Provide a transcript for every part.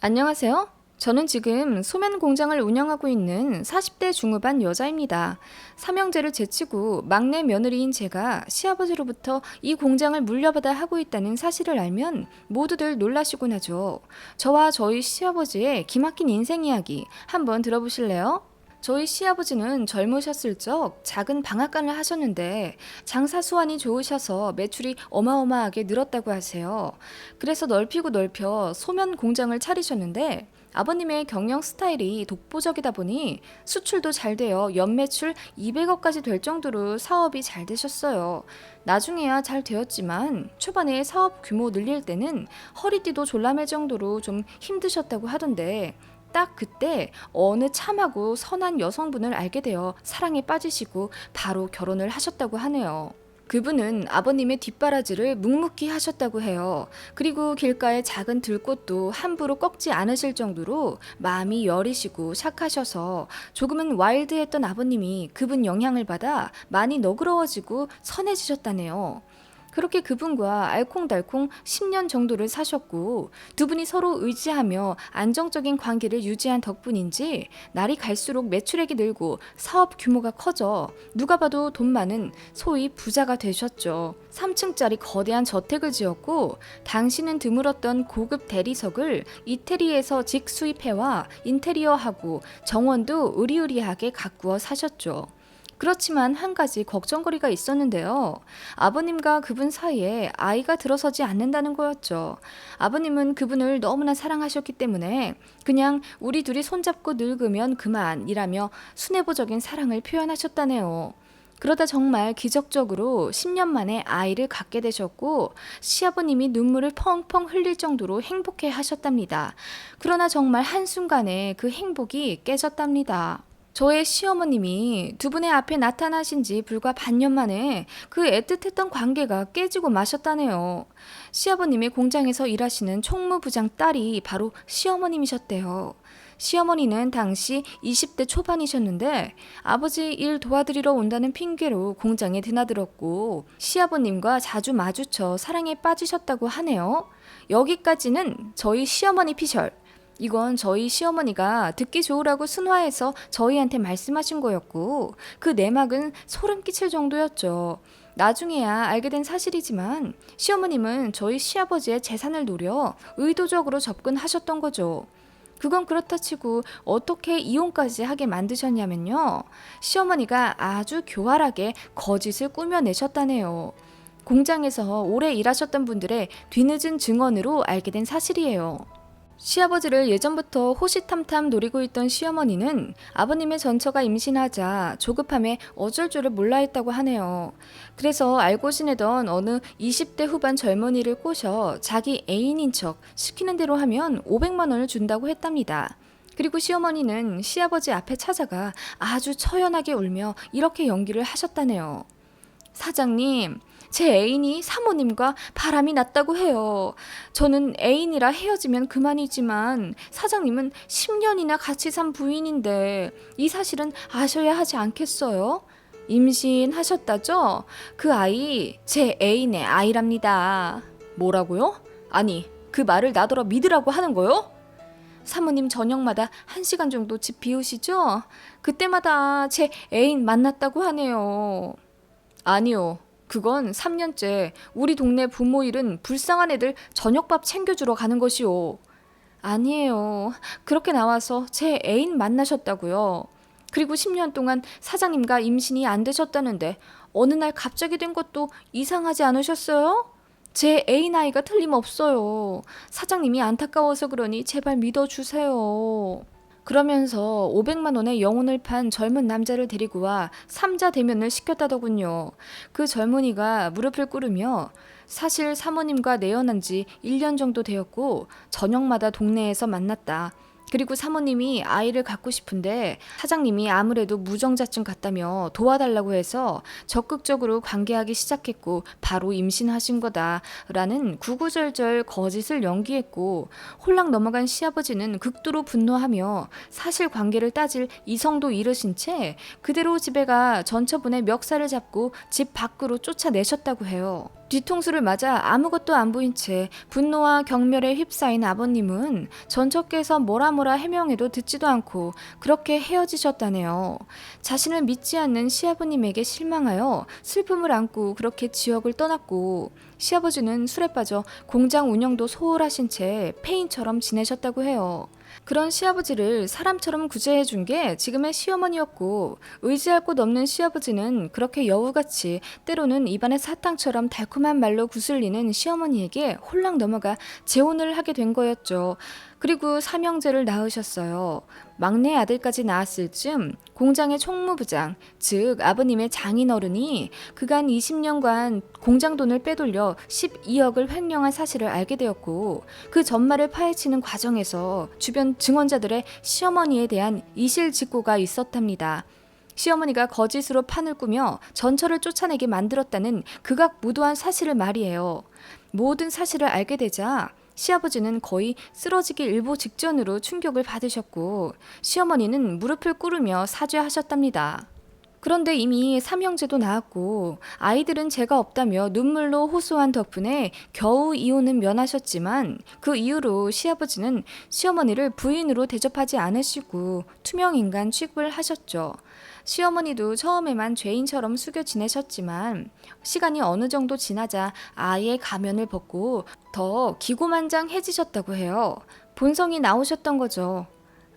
안녕하세요. 저는 지금 소면 공장을 운영하고 있는 40대 중후반 여자입니다. 삼형제를 제치고 막내 며느리인 제가 시아버지로부터 이 공장을 물려받아 하고 있다는 사실을 알면 모두들 놀라시곤 하죠. 저와 저희 시아버지의 기막힌 인생 이야기 한번 들어보실래요? 저희 시아버지는 젊으셨을 적 작은 방앗간을 하셨는데 장사 수완이 좋으셔서 매출이 어마어마하게 늘었다고 하세요. 그래서 넓히고 넓혀 소면 공장을 차리셨는데 아버님의 경영 스타일이 독보적이다 보니 수출도 잘 되어 연매출 200억까지 될 정도로 사업이 잘 되셨어요. 나중에야 잘 되었지만 초반에 사업 규모 늘릴 때는 허리띠도 졸라맬 정도로 좀 힘드셨다고 하던데 딱 그때 어느 참하고 선한 여성분을 알게 되어 사랑에 빠지시고 바로 결혼을 하셨다고 하네요. 그분은 아버님의 뒷바라지를 묵묵히 하셨다고 해요. 그리고 길가의 작은 들꽃도 함부로 꺾지 않으실 정도로 마음이 여리시고 착하셔서 조금은 와일드했던 아버님이 그분 영향을 받아 많이 너그러워지고 선해지셨다네요. 그렇게 그분과 알콩달콩 10년 정도를 사셨고 두 분이 서로 의지하며 안정적인 관계를 유지한 덕분인지 날이 갈수록 매출액이 늘고 사업 규모가 커져 누가 봐도 돈 많은 소위 부자가 되셨죠. 3층짜리 거대한 저택을 지었고 당시는 드물었던 고급 대리석을 이태리에서 직수입해와 인테리어하고 정원도 으리으리하게 가꾸어 사셨죠. 그렇지만 한 가지 걱정거리가 있었는데요. 아버님과 그분 사이에 아이가 들어서지 않는다는 거였죠. 아버님은 그분을 너무나 사랑하셨기 때문에 그냥 우리 둘이 손잡고 늙으면 그만이라며 순애보적인 사랑을 표현하셨다네요. 그러다 정말 기적적으로 10년 만에 아이를 갖게 되셨고 시아버님이 눈물을 펑펑 흘릴 정도로 행복해 하셨답니다. 그러나 정말 한순간에 그 행복이 깨졌답니다. 저의 시어머님이 두 분의 앞에 나타나신 지 불과 반년 만에 그 애틋했던 관계가 깨지고 마셨다네요. 시아버님의 공장에서 일하시는 총무부장 딸이 바로 시어머님이셨대요. 시어머니는 당시 20대 초반이셨는데 아버지 일 도와드리러 온다는 핑계로 공장에 드나들었고 시아버님과 자주 마주쳐 사랑에 빠지셨다고 하네요. 여기까지는 저희 시어머니 피셜. 이건 저희 시어머니가 듣기 좋으라고 순화해서 저희한테 말씀하신 거였고 그 내막은 소름 끼칠 정도였죠. 나중에야 알게 된 사실이지만 시어머님은 저희 시아버지의 재산을 노려 의도적으로 접근하셨던 거죠. 그건 그렇다 치고 어떻게 이혼까지 하게 만드셨냐면요. 시어머니가 아주 교활하게 거짓을 꾸며내셨다네요. 공장에서 오래 일하셨던 분들의 뒤늦은 증언으로 알게 된 사실이에요. 시아버지를 예전부터 호시탐탐 노리고 있던 시어머니는 아버님의 전처가 임신하자 조급함에 어쩔 줄을 몰라 했다고 하네요. 그래서 알고 지내던 어느 20대 후반 젊은이를 꼬셔 자기 애인인 척 시키는 대로 하면 500만 원을 준다고 했답니다. 그리고 시어머니는 시아버지 앞에 찾아가 아주 처연하게 울며 이렇게 연기를 하셨다네요. 사장님, 제 애인이 사모님과 바람이 났다고 해요. 저는 애인이라 헤어지면 그만이지만 사장님은 10년이나 같이 산 부인인데 이 사실은 아셔야 하지 않겠어요? 임신하셨다죠? 그 아이 제 애인의 아이랍니다. 뭐라고요? 아니, 그 말을 나더러 믿으라고 하는 거요? 사모님 저녁마다 1시간 정도 집 비우시죠? 그때마다 제 애인 만났다고 하네요. 아니요. 그건 3년째 우리 동네 부모 일은 불쌍한 애들 저녁밥 챙겨주러 가는 것이오. 아니에요. 그렇게 나와서 제 애인 만나셨다고요. 그리고 10년 동안 사장님과 임신이 안 되셨다는데 어느 날 갑자기 된 것도 이상하지 않으셨어요? 제 애인 아이가 틀림없어요. 사장님이 안타까워서 그러니 제발 믿어주세요. 그러면서 500만 원의 영혼을 판 젊은 남자를 데리고 와 삼자 대면을 시켰다더군요. 그 젊은이가 무릎을 꿇으며 사실 사모님과 내연한 지 1년 정도 되었고 저녁마다 동네에서 만났다. 그리고 사모님이 아이를 갖고 싶은데 사장님이 아무래도 무정자증 같다며 도와달라고 해서 적극적으로 관계하기 시작했고 바로 임신하신 거다라는 구구절절 거짓을 연기했고 홀랑 넘어간 시아버지는 극도로 분노하며 사실관계를 따질 이성도 잃으신 채 그대로 집에 가 전처분의 멱살을 잡고 집 밖으로 쫓아내셨다고 해요. 뒤통수를 맞아 아무것도 안 보인 채 분노와 경멸에 휩싸인 아버님은 전처께서 뭐라 해명해도 듣지도 않고 그렇게 헤어지셨다네요. 자신을 믿지 않는 시아버님에게 실망하여 슬픔을 안고 그렇게 지역을 떠났고, 시아버지는 술에 빠져 공장 운영도 소홀하신 채 폐인처럼 지내셨다고 해요. 그런 시아버지를 사람처럼 구제해준 게 지금의 시어머니였고, 의지할 곳 없는 시아버지는 그렇게 여우같이 때로는 입안에 사탕처럼 달콤한 말로 구슬리는 시어머니에게 홀랑 넘어가 재혼을 하게 된 거였죠. 그리고 삼형제를 낳으셨어요. 막내 아들까지 낳았을 즈음 공장의 총무부장, 즉 아버님의 장인어른이 그간 20년간 공장 돈을 빼돌려 12억을 횡령한 사실을 알게 되었고, 그 전말을 파헤치는 과정에서 주변 증언자들의 시어머니에 대한 이실직고가 있었답니다. 시어머니가 거짓으로 판을 꾸며 전처를 쫓아내게 만들었다는 극악무도한 사실을 말이에요. 모든 사실을 알게 되자 시아버지는 거의 쓰러지기 일보 직전으로 충격을 받으셨고, 시어머니는 무릎을 꿇으며 사죄하셨답니다. 그런데 이미 삼형제도 낳았고 아이들은 죄가 없다며 눈물로 호소한 덕분에 겨우 이혼은 면하셨지만, 그 이후로 시아버지는 시어머니를 부인으로 대접하지 않으시고 투명인간 취급을 하셨죠. 시어머니도 처음에만 죄인처럼 숙여 지내셨지만 시간이 어느 정도 지나자 아예 가면을 벗고 더 기고만장해지셨다고 해요. 본성이 나오셨던 거죠.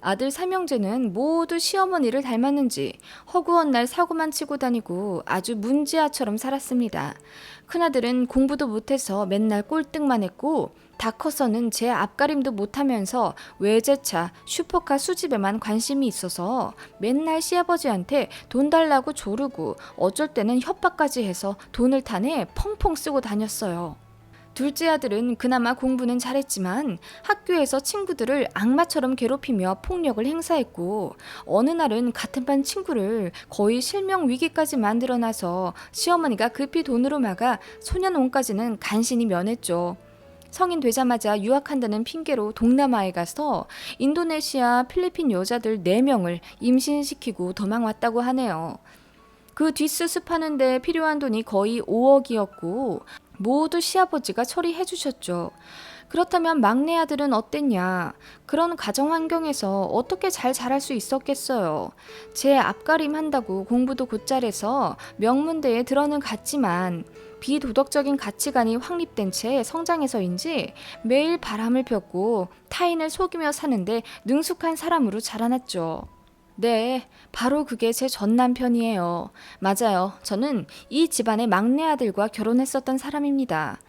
아들 삼형제는 모두 시어머니를 닮았는지 허구한 날 사고만 치고 다니고 아주 문지아처럼 살았습니다. 큰아들은 공부도 못해서 맨날 꼴등만 했고, 다 커서는 제 앞가림도 못하면서 외제차, 슈퍼카 수집에만 관심이 있어서 맨날 시아버지한테 돈 달라고 조르고 어쩔 때는 협박까지 해서 돈을 타내 펑펑 쓰고 다녔어요. 둘째 아들은 그나마 공부는 잘했지만 학교에서 친구들을 악마처럼 괴롭히며 폭력을 행사했고, 어느 날은 같은 반 친구를 거의 실명 위기까지 만들어놔서 시어머니가 급히 돈으로 막아 소년원까지는 간신히 면했죠. 성인 되자마자 유학한다는 핑계로 동남아에 가서 인도네시아, 필리핀 여자들 4명을 임신시키고 도망왔다고 하네요. 그 뒷수습하는 데 필요한 돈이 거의 5억이었고 모두 시아버지가 처리해 주셨죠. 그렇다면 막내 아들은 어땠냐? 그런 가정 환경에서 어떻게 잘 자랄 수 있었겠어요. 제 앞가림 한다고 공부도 곧잘해서 명문대에 들어는 갔지만 비도덕적인 가치관이 확립된 채 성장해서인지 매일 바람을 폈고 타인을 속이며 사는데 능숙한 사람으로 자라났죠. 네, 바로 그게 제 전 남편이에요. 맞아요. 저는 이 집안의 막내 아들과 결혼했었던 사람입니다.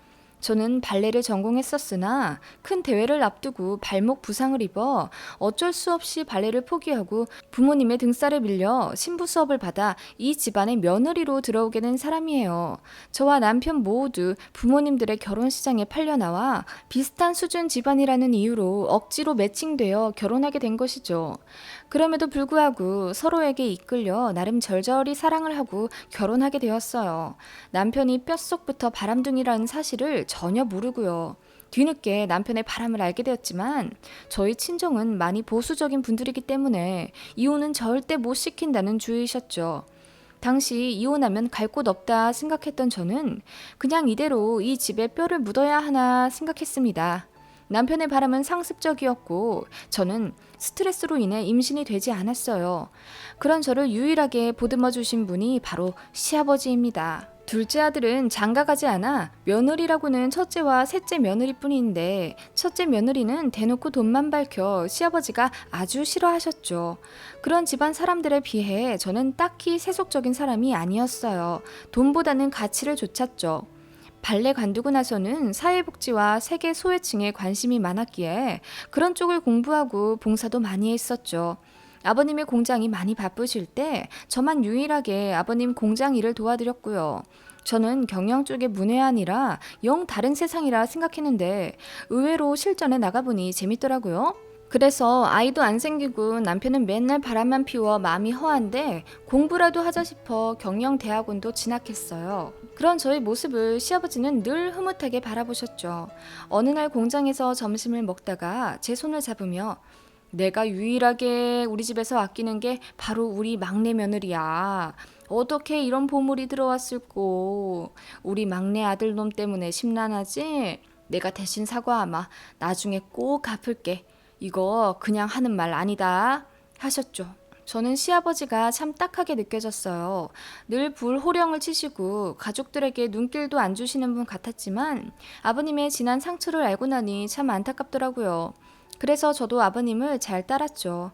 저는 발레를 전공했었으나 큰 대회를 앞두고 발목 부상을 입어 어쩔 수 없이 발레를 포기하고 부모님의 등살에 밀려 신부 수업을 받아 이 집안의 며느리로 들어오게 된 사람이에요. 저와 남편 모두 부모님들의 결혼시장에 팔려나와 비슷한 수준 집안이라는 이유로 억지로 매칭되어 결혼하게 된 것이죠. 그럼에도 불구하고 서로에게 이끌려 나름 절절히 사랑을 하고 결혼하게 되었어요. 남편이 뼛속부터 바람둥이라는 사실을 전혀 모르고요. 뒤늦게 남편의 바람을 알게 되었지만 저희 친정은 많이 보수적인 분들이기 때문에 이혼은 절대 못 시킨다는 주의셨죠. 당시 이혼하면 갈 곳 없다 생각했던 저는 그냥 이대로 이 집에 뼈를 묻어야 하나 생각했습니다. 남편의 바람은 상습적이었고 저는 스트레스로 인해 임신이 되지 않았어요. 그런 저를 유일하게 보듬어 주신 분이 바로 시아버지입니다. 둘째 아들은 장가가지 않아 며느리라고는 첫째와 셋째 며느리뿐인데, 첫째 며느리는 대놓고 돈만 밝혀 시아버지가 아주 싫어하셨죠. 그런 집안 사람들에 비해 저는 딱히 세속적인 사람이 아니었어요. 돈보다는 가치를 좇았죠. 발레 관두고 나서는 사회복지와 세계 소외층에 관심이 많았기에 그런 쪽을 공부하고 봉사도 많이 했었죠. 아버님의 공장이 많이 바쁘실 때 저만 유일하게 아버님 공장 일을 도와드렸고요. 저는 경영 쪽의 문외한이라 영 다른 세상이라 생각했는데 의외로 실전에 나가보니 재밌더라고요. 그래서 아이도 안 생기고 남편은 맨날 바람만 피워 마음이 허한데 공부라도 하자 싶어 경영대학원도 진학했어요. 그런 저의 모습을 시아버지는 늘 흐뭇하게 바라보셨죠. 어느 날 공장에서 점심을 먹다가 제 손을 잡으며 내가 유일하게 우리 집에서 아끼는 게 바로 우리 막내 며느리야. 어떻게 이런 보물이 들어왔을꼬. 우리 막내 아들놈 때문에 심란하지? 내가 대신 사과하마. 나중에 꼭 갚을게. 이거 그냥 하는 말 아니다. 하셨죠. 저는 시아버지가 참 딱하게 느껴졌어요. 늘 불호령을 치시고 가족들에게 눈길도 안 주시는 분 같았지만 아버님의 진한 상처를 알고 나니 참 안타깝더라고요. 그래서 저도 아버님을 잘 따랐죠.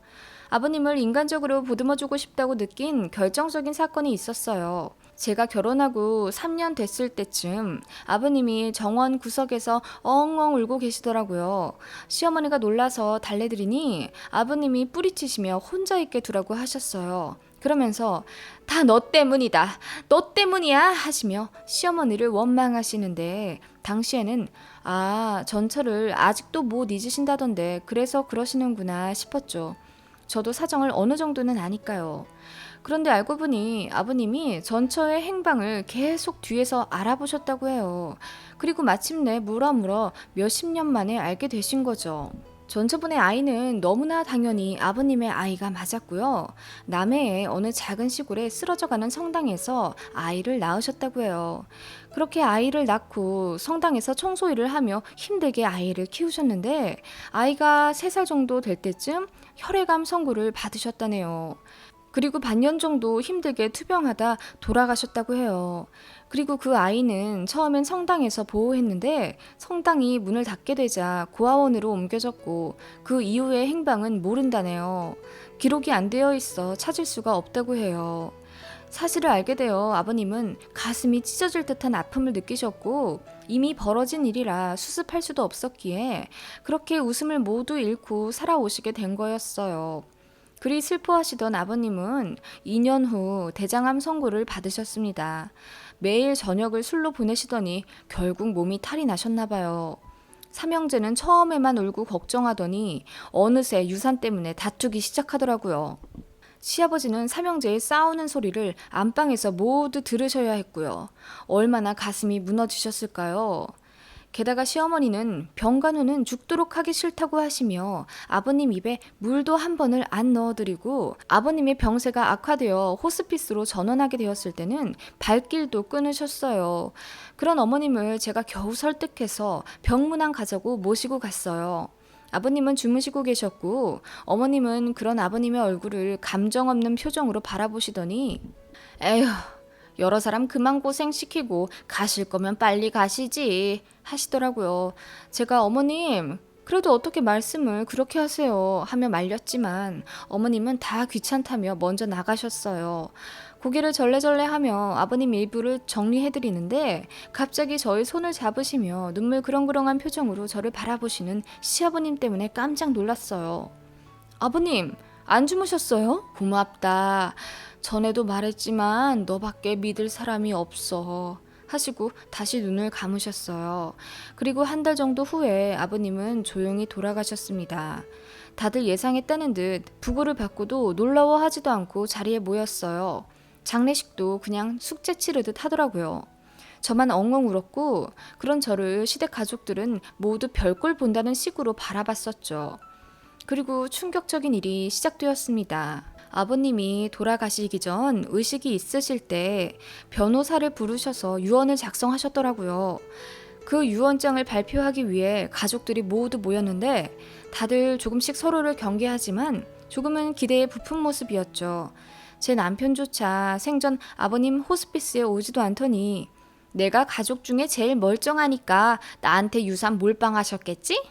아버님을 인간적으로 보듬어주고 싶다고 느낀 결정적인 사건이 있었어요. 제가 결혼하고 3년 됐을 때쯤 아버님이 정원 구석에서 엉엉 울고 계시더라고요. 시어머니가 놀라서 달래드리니 아버님이 뿌리치시며 혼자 있게 두라고 하셨어요. 그러면서 다 너 때문이다. 너 때문이야 하시며 시어머니를 원망하시는데 당시에는 전처를 아직도 못 잊으신다던데 그래서 그러시는구나 싶었죠. 저도 사정을 어느 정도는 아니까요. 그런데 알고 보니 아버님이 전처의 행방을 계속 뒤에서 알아보셨다고 해요. 그리고 마침내 물어물어 몇십 년 만에 알게 되신 거죠. 전처분의 아이는 너무나 당연히 아버님의 아이가 맞았고요. 남해의 어느 작은 시골에 쓰러져가는 성당에서 아이를 낳으셨다고 해요. 그렇게 아이를 낳고 성당에서 청소일을 하며 힘들게 아이를 키우셨는데 아이가 3살 정도 될 때쯤 혈액암 선고를 받으셨다네요. 그리고 반년 정도 힘들게 투병하다 돌아가셨다고 해요. 그리고 그 아이는 처음엔 성당에서 보호했는데 성당이 문을 닫게 되자 고아원으로 옮겨졌고 그 이후의 행방은 모른다네요. 기록이 안 되어 있어 찾을 수가 없다고 해요. 사실을 알게 되어 아버님은 가슴이 찢어질 듯한 아픔을 느끼셨고 이미 벌어진 일이라 수습할 수도 없었기에 그렇게 웃음을 모두 잃고 살아오시게 된 거였어요. 그리 슬퍼하시던 아버님은 2년 후 대장암 선고를 받으셨습니다. 매일 저녁을 술로 보내시더니 결국 몸이 탈이 나셨나 봐요. 삼형제는 처음에만 울고 걱정하더니 어느새 유산 때문에 다투기 시작하더라고요. 시아버지는 삼형제의 싸우는 소리를 안방에서 모두 들으셔야 했고요. 얼마나 가슴이 무너지셨을까요? 게다가 시어머니는 병간 후는 죽도록 하기 싫다고 하시며 아버님 입에 물도 한 번을 안 넣어드리고 아버님의 병세가 악화되어 호스피스로 전원하게 되었을 때는 발길도 끊으셨어요. 그런 어머님을 제가 겨우 설득해서 병문안 가자고 모시고 갔어요. 아버님은 주무시고 계셨고 어머님은 그런 아버님의 얼굴을 감정 없는 표정으로 바라보시더니 에휴 여러 사람 그만 고생시키고 가실 거면 빨리 가시지 하시더라고요. 제가 어머님 그래도 어떻게 말씀을 그렇게 하세요 하며 말렸지만 어머님은 다 귀찮다며 먼저 나가셨어요. 고개를 절레절레하며 아버님 일부를 정리해드리는데 갑자기 저의 손을 잡으시며 눈물 그렁그렁한 표정으로 저를 바라보시는 시아버님 때문에 깜짝 놀랐어요. 아버님 안 주무셨어요? 고맙다. 전에도 말했지만 너밖에 믿을 사람이 없어 하시고 다시 눈을 감으셨어요. 그리고 한 달 정도 후에 아버님은 조용히 돌아가셨습니다. 다들 예상했다는 듯 부고를 받고도 놀라워하지도 않고 자리에 모였어요. 장례식도 그냥 숙제 치르듯 하더라고요. 저만 엉엉 울었고 그런 저를 시댁 가족들은 모두 별꼴 본다는 식으로 바라봤었죠. 그리고 충격적인 일이 시작되었습니다. 아버님이 돌아가시기 전 의식이 있으실 때 변호사를 부르셔서 유언을 작성하셨더라고요. 그 유언장을 발표하기 위해 가족들이 모두 모였는데 다들 조금씩 서로를 경계하지만 조금은 기대에 부푼 모습이었죠. 제 남편조차 생전 아버님 호스피스에 오지도 않더니 내가 가족 중에 제일 멀쩡하니까 나한테 유산 몰빵하셨겠지?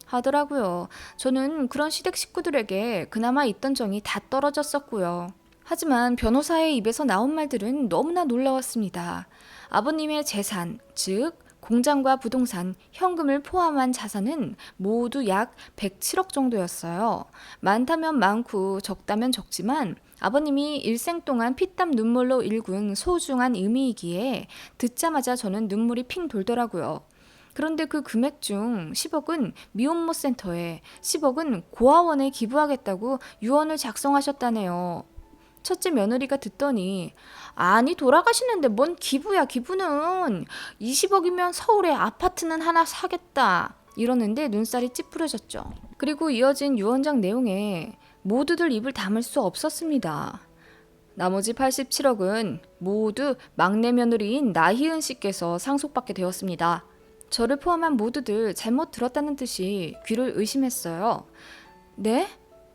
하더라고요. 저는 그런 시댁 식구들에게 그나마 있던 정이 다 떨어졌었고요. 하지만 변호사의 입에서 나온 말들은 너무나 놀라웠습니다. 아버님의 재산, 즉 공장과 부동산, 현금을 포함한 자산은 모두 약 107억 정도였어요. 많다면 많고 적다면 적지만 아버님이 일생 동안 피땀 눈물로 일군 소중한 의미이기에 듣자마자 저는 눈물이 핑 돌더라고요. 그런데 그 금액 중 10억은 미혼모 센터에 10억은 고아원에 기부하겠다고 유언을 작성하셨다네요. 첫째 며느리가 듣더니 아니 돌아가시는데 뭔 기부야 기부는 20억이면 서울에 아파트는 하나 사겠다 이러는데 눈살이 찌푸려졌죠. 그리고 이어진 유언장 내용에 모두들 입을 다물 수 없었습니다. 나머지 87억은 모두 막내 며느리인 나희은 씨께서 상속받게 되었습니다. 저를 포함한 모두들 잘못 들었다는 듯이 귀를 의심했어요. 네?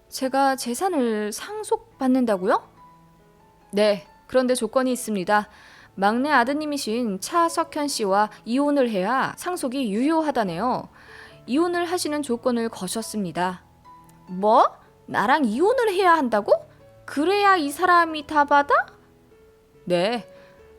제가 재산을 상속받는다고요? 네, 그런데 조건이 있습니다. 막내 아드님이신 차석현 씨와 이혼을 해야 상속이 유효하다네요. 이혼을 하시는 조건을 거셨습니다. 뭐? 나랑 이혼을 해야 한다고? 그래야 이 사람이 다 받아? 네.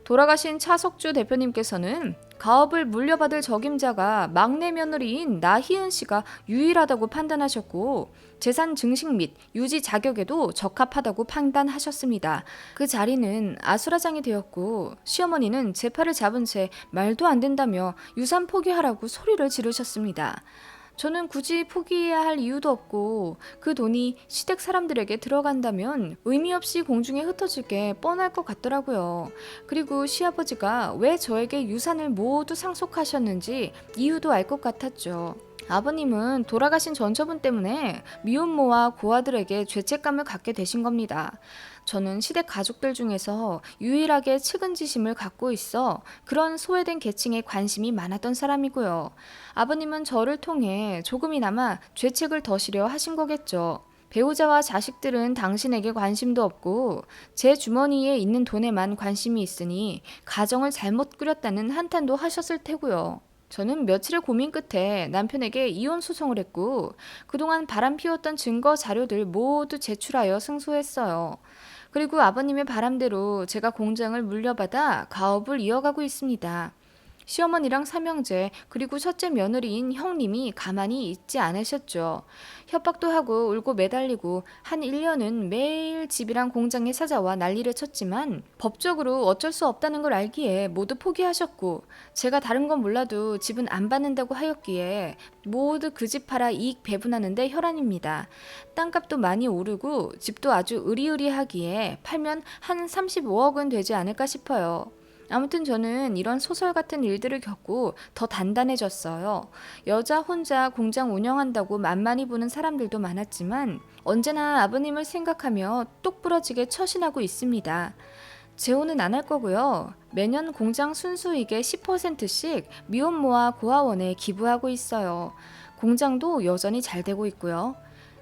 돌아가신 차석주 대표님께서는 가업을 물려받을 적임자가 막내 며느리인 나희은 씨가 유일하다고 판단하셨고 재산 증식 및 유지 자격에도 적합하다고 판단하셨습니다. 그 자리는 아수라장이 되었고 시어머니는 제 팔을 잡은 채 말도 안 된다며 유산 포기하라고 소리를 지르셨습니다. 저는 굳이 포기해야 할 이유도 없고 그 돈이 시댁 사람들에게 들어간다면 의미 없이 공중에 흩어질 게 뻔할 것 같더라고요. 그리고 시아버지가 왜 저에게 유산을 모두 상속하셨는지 이유도 알 것 같았죠. 아버님은 돌아가신 전처분 때문에 미혼모와 고아들에게 죄책감을 갖게 되신 겁니다. 저는 시댁 가족들 중에서 유일하게 측은지심을 갖고 있어 그런 소외된 계층에 관심이 많았던 사람이고요. 아버님은 저를 통해 조금이나마 죄책을 덜으려 하신 거겠죠. 배우자와 자식들은 당신에게 관심도 없고 제 주머니에 있는 돈에만 관심이 있으니 가정을 잘못 꾸렸다는 한탄도 하셨을 테고요. 저는 며칠의 고민 끝에 남편에게 이혼 소송을 했고 그동안 바람 피웠던 증거 자료들 모두 제출하여 승소했어요. 그리고 아버님의 바람대로 제가 공장을 물려받아 가업을 이어가고 있습니다. 시어머니랑 삼형제 그리고 첫째 며느리인 형님이 가만히 있지 않으셨죠. 협박도 하고 울고 매달리고 한 1년은 매일 집이랑 공장에 찾아와 난리를 쳤지만 법적으로 어쩔 수 없다는 걸 알기에 모두 포기하셨고 제가 다른 건 몰라도 집은 안 받는다고 하였기에 모두 그 집 팔아 이익 배분하는데 혈안입니다. 땅값도 많이 오르고 집도 아주 으리으리하기에 팔면 한 35억은 되지 않을까 싶어요. 아무튼 저는 이런 소설 같은 일들을 겪고 더 단단해졌어요. 여자 혼자 공장 운영한다고 만만히 보는 사람들도 많았지만 언제나 아버님을 생각하며 똑부러지게 처신하고 있습니다. 재혼은 안 할 거고요. 매년 공장 순수익의 10%씩 미혼모와 고아원에 기부하고 있어요. 공장도 여전히 잘 되고 있고요.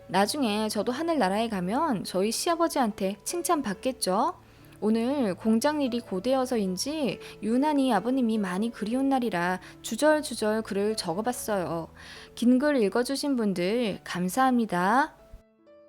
나중에 저도 하늘나라에 가면 저희 시아버지한테 칭찬받겠죠? 오늘 공장 일이 고되어서인지 유난히 아버님이 많이 그리운 날이라 주절주절 글을 적어봤어요. 긴 글 읽어주신 분들 감사합니다.